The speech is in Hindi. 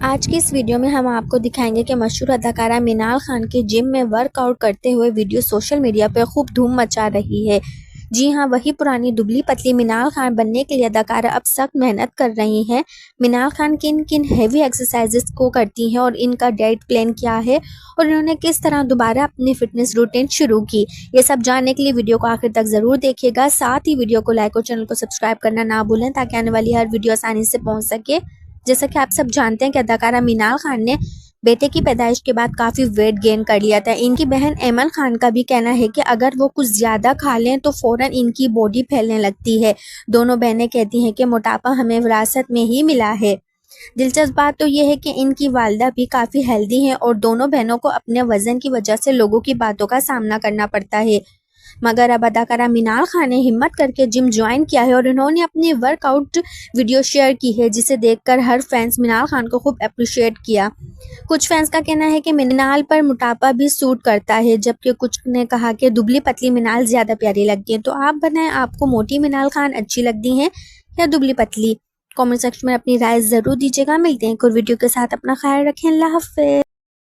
आज की इस वीडियो में हम आपको दिखाएंगे कि मशहूर अदाकारा मिनाल खान के जिम में वर्कआउट करते हुए वीडियो सोशल मीडिया पर खूब धूम मचा रही है। जी हां, वही पुरानी दुबली पतली मिनाल खान बनने के लिए अदाकारा अब सख्त मेहनत कर रही हैं। मिनाल खान किन किन हैवी एक्सरसाइजेस को करती हैं और इनका डाइट प्लान क्या है और इन्होंने किस तरह दोबारा अपनी फिटनेस रूटीन शुरू की, ये सब जानने के लिए वीडियो को आखिर तक ज़रूर देखिएगा। साथ ही वीडियो को लाइक और चैनल को सब्सक्राइब करना ना भूलें ताकि आने वाली हर वीडियो आसानी से पहुँच सके। जैसा कि आप सब जानते हैं कि अदाकारा मिनाल खान ने बेटे की पैदाइश के बाद काफ़ी वेट गेन कर लिया था। इनकी बहन एमन खान का भी कहना है कि अगर वो कुछ ज़्यादा खा लें तो फ़ौरन इनकी बॉडी फैलने लगती है। दोनों बहनें कहती हैं कि मोटापा हमें विरासत में ही मिला है। दिलचस्प बात तो ये है कि इनकी वालिदा भी काफ़ी हेल्दी हैं और दोनों बहनों को अपने वज़न की वजह से लोगों की बातों का सामना करना पड़ता है। मगर अब अदाकारा मिनाल खान ने हिम्मत करके जिम ज्वाइन किया है और इन्होंने अपनी वर्कआउट वीडियो शेयर की है, जिसे देखकर हर फैंस मिनाल खान को खूब अप्रिशिएट किया। कुछ फैंस का कहना है कि मिनाल पर मोटापा भी सूट करता है, जबकि कुछ ने कहा कि दुबली पतली मिनाल ज़्यादा प्यारी लगती है। तो आप बताएं, आपको मोटी मिनाल खान अच्छी लगती हैं या दुबली पतली? कमेंट सेक्शन में अपनी राय ज़रूर दीजिएगा। मिलते हैं एक और वीडियो के साथ। अपना ख्याल रखें। अल्लाह हाफ़िज़।